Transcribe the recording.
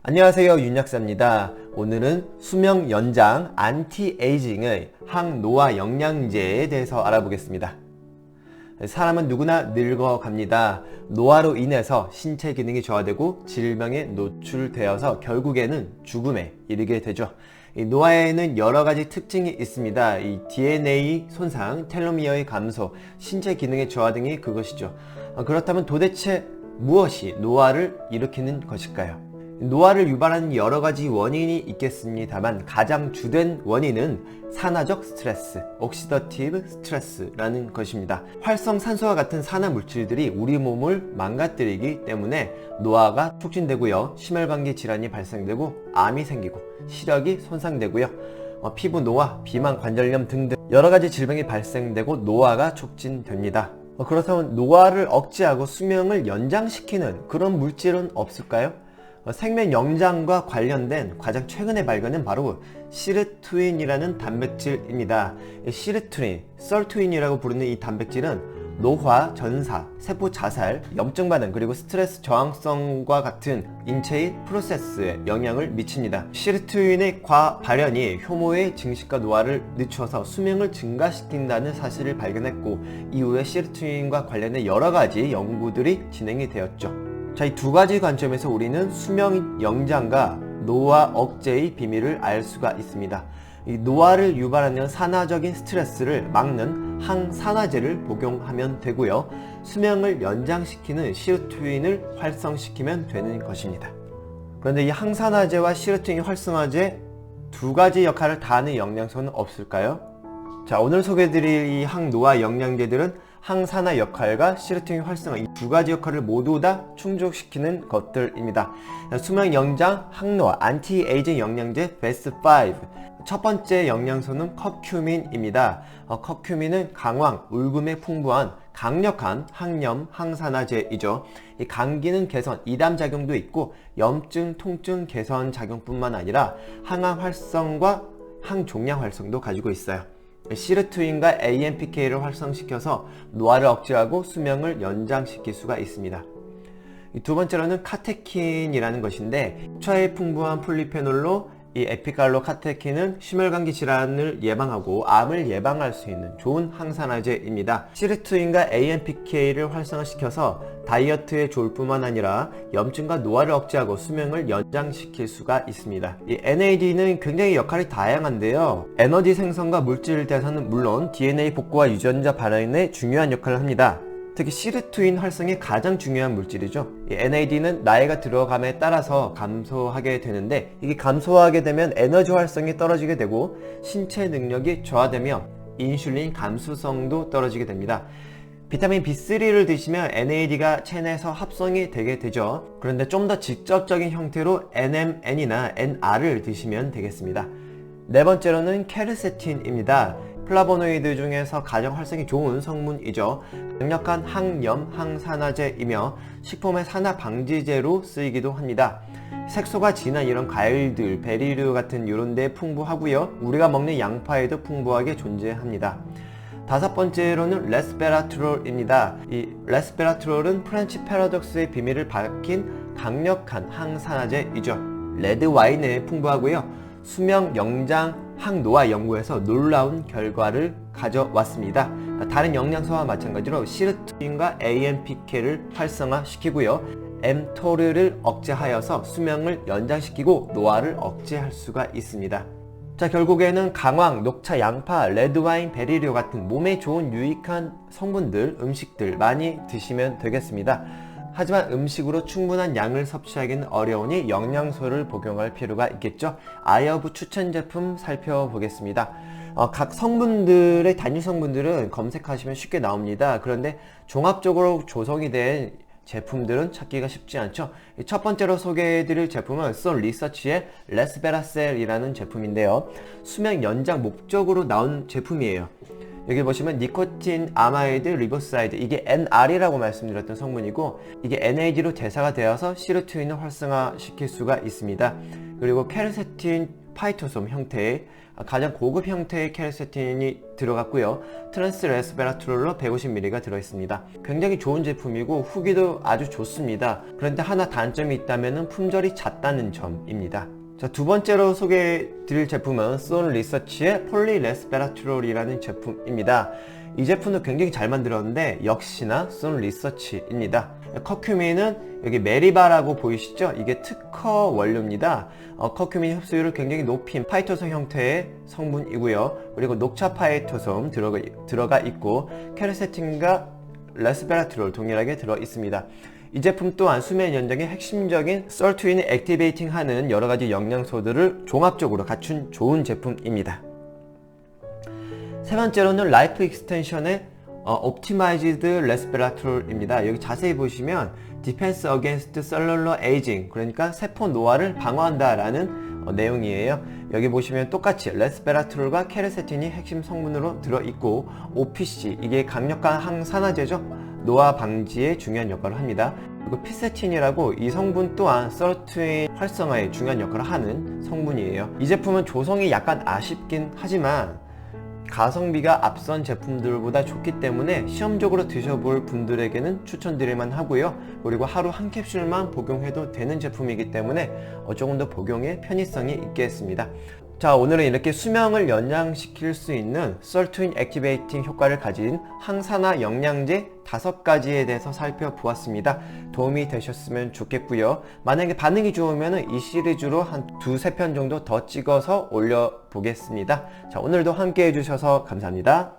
안녕하세요, 윤약사입니다. 오늘은 수명 연장 안티에이징의 항노화 영양제에 대해서 알아보겠습니다. 사람은 누구나 늙어갑니다. 노화로 인해서 신체 기능이 저하되고 질병에 노출되어서 결국에는 죽음에 이르게 되죠. 이 노화에는 여러 가지 특징이 있습니다. 이 DNA 손상, 텔로미어의 감소, 신체 기능의 저하 등이 그것이죠. 그렇다면 도대체 무엇이 노화를 일으키는 것일까요? 노화를 유발하는 여러 가지 원인이 있겠습니다만 가장 주된 원인은 산화적 스트레스, 옥시더티브 스트레스라는 것입니다. 활성산소와 같은 산화 물질들이 우리 몸을 망가뜨리기 때문에 노화가 촉진되고요. 심혈관계 질환이 발생되고 암이 생기고 시력이 손상되고요. 피부 노화, 비만, 관절염 등등 여러 가지 질병이 발생되고 노화가 촉진됩니다. 그렇다면 노화를 억제하고 수명을 연장시키는 그런 물질은 없을까요? 생명 연장과 관련된 가장 최근의 발견은 바로 시르투인이라는 단백질입니다. 시르투인, 썰투인이라고 부르는 이 단백질은 노화, 전사, 세포 자살, 염증 반응, 그리고 스트레스 저항성과 같은 인체의 프로세스에 영향을 미칩니다. 시르투인의 과발현이 효모의 증식과 노화를 늦춰서 수명을 증가시킨다는 사실을 발견했고, 이후에 시르투인과 관련된 여러 가지 연구들이 진행이 되었죠. 자, 이 두 가지 관점에서 우리는 수명 연장과 노화 억제의 비밀을 알 수가 있습니다. 이 노화를 유발하는 산화적인 스트레스를 막는 항산화제를 복용하면 되고요. 수명을 연장시키는 시르투인을 활성시키면 되는 것입니다. 그런데 이 항산화제와 시르투인 활성화제 두 가지 역할을 다 하는 영양소는 없을까요? 자, 오늘 소개해드릴 이 항노화 영양제들은 항산화 역할과 시르투인 활성화, 이 두 가지 역할을 모두 다 충족시키는 것들입니다. 수명 연장 항노화 안티에이징 영양제 베스트 5. 첫 번째 영양소는 커큐민입니다. 커큐민은 강황, 울금에 풍부한 강력한 항염 항산화제이죠. 이 감기능 개선, 이담 작용도 있고 염증, 통증 개선 작용뿐만 아니라 항암 활성과 항종양 활성도 가지고 있어요. 시르투인과 AMPK를 활성시켜서 노화를 억제하고 수명을 연장시킬 수가 있습니다. 두 번째로는 카테킨이라는 것인데, 흡처에 풍부한 폴리페놀로 이 에피갈로 카테킨은 심혈관계 질환을 예방하고 암을 예방할 수 있는 좋은 항산화제입니다. 시르투인과 AMPK를 활성화시켜서 다이어트에 좋을 뿐만 아니라 염증과 노화를 억제하고 수명을 연장시킬 수가 있습니다. 이 NAD는 굉장히 역할이 다양한데요. 에너지 생성과 물질 대사는 물론 DNA 복구와 유전자 발현에 중요한 역할을 합니다. 특히 시르투인 활성이 가장 중요한 물질이죠. 이 NAD는 나이가 들어감에 따라서 감소하게 되는데, 이게 감소하게 되면 에너지 활성이 떨어지게 되고 신체 능력이 저하되며 인슐린 감수성도 떨어지게 됩니다. 비타민 B3를 드시면 NAD가 체내에서 합성이 되게 되죠. 그런데 좀 더 직접적인 형태로 NMN이나 NR을 드시면 되겠습니다. 네 번째로는 케르세틴입니다. 플라보노이드 중에서 가장 활성이 좋은 성분이죠. 강력한 항염, 항산화제이며 식품의 산화 방지제로 쓰이기도 합니다. 색소가 진한 이런 과일들, 베리류 같은 이런 데 풍부하고요. 우리가 먹는 양파에도 풍부하게 존재합니다. 다섯 번째로는 레스베라트롤입니다. 이 레스베라트롤은 프렌치 패러독스의 비밀을 밝힌 강력한 항산화제이죠. 레드 와인에 풍부하고요. 수명 연장 항노화 연구에서 놀라운 결과를 가져왔습니다. 다른 영양소와 마찬가지로 시르투인과 AMPK를 활성화시키고요. mTOR를 억제하여서 수명을 연장시키고 노화를 억제할 수가 있습니다. 자, 결국에는 강황, 녹차, 양파, 레드와인, 베리류 같은 몸에 좋은 유익한 성분들, 음식들 많이 드시면 되겠습니다. 하지만 음식으로 충분한 양을 섭취하기는 어려우니 영양소를 복용할 필요가 있겠죠. 아이허브 추천 제품 살펴보겠습니다. 각 성분들의 단위 성분들은 검색하시면 쉽게 나옵니다. 그런데 종합적으로 조성이 된 제품들은 찾기가 쉽지 않죠. 첫 번째로 소개해드릴 제품은 썬 리서치의 레스베라셀이라는 제품인데요. 수명 연장 목적으로 나온 제품이에요. 여기 보시면 니코틴 아마이드 리보사이드, 이게 NR이라고 말씀드렸던 성분이고, 이게 NAD로 대사가 되어서 시르투인을 활성화시킬 수가 있습니다. 그리고 케르세틴 파이토솜 형태의 가장 고급 형태의 케르세틴이 들어갔고요. 트랜스 레스베라트롤로 150mg가 들어있습니다. 굉장히 좋은 제품이고 후기도 아주 좋습니다. 그런데 하나 단점이 있다면 품절이 잦다는 점입니다. 자, 두 번째로 소개해 드릴 제품은 쏜 리서치의 폴리레스베라트롤이라는 제품입니다. 이 제품도 굉장히 잘 만들었는데 역시나 쏜 리서치입니다. 커큐민은 여기 메리바라고 보이시죠? 이게 특허 원료입니다. 커큐민 흡수율을 굉장히 높인 파이토솜 형태의 성분이고요. 그리고 녹차 파이토솜 들어가 있고 케르세틴과 레스베라트롤 동일하게 들어 있습니다. 이 제품 또한 수면 연장의 핵심적인 설트윈을 액티베이팅하는 여러가지 영양소들을 종합적으로 갖춘 좋은 제품입니다. 세 번째로는 라이프 익스텐션의 옵티마이즈드 레스베라트롤입니다. 여기 자세히 보시면 디펜스 어게인스트 셀룰러 에이징, 그러니까 세포 노화를 방어한다 라는 내용이에요. 여기 보시면 똑같이 레스베라트롤과 케르세틴이 핵심 성분으로 들어있고 OPC, 이게 강력한 항산화제죠. 노화 방지에 중요한 역할을 합니다. 그리고 피세틴이라고 이 성분 또한 서트윈 활성화에 중요한 역할을 하는 성분이에요. 이 제품은 조성이 약간 아쉽긴 하지만 가성비가 앞선 제품들보다 좋기 때문에 시험적으로 드셔볼 분들에게는 추천드릴만 하고요. 그리고 하루 한 캡슐만 복용해도 되는 제품이기 때문에 조금 더 복용에 편의성이 있겠습니다. 자, 오늘은 이렇게 수명을 연장시킬 수 있는 설트윈 액티베이팅 효과를 가진 항산화 영양제 5가지에 대해서 살펴보았습니다. 도움이 되셨으면 좋겠고요. 만약에 반응이 좋으면 이 시리즈로 한 2-3편 정도 더 찍어서 올려보겠습니다. 자, 오늘도 함께 해주셔서 감사합니다.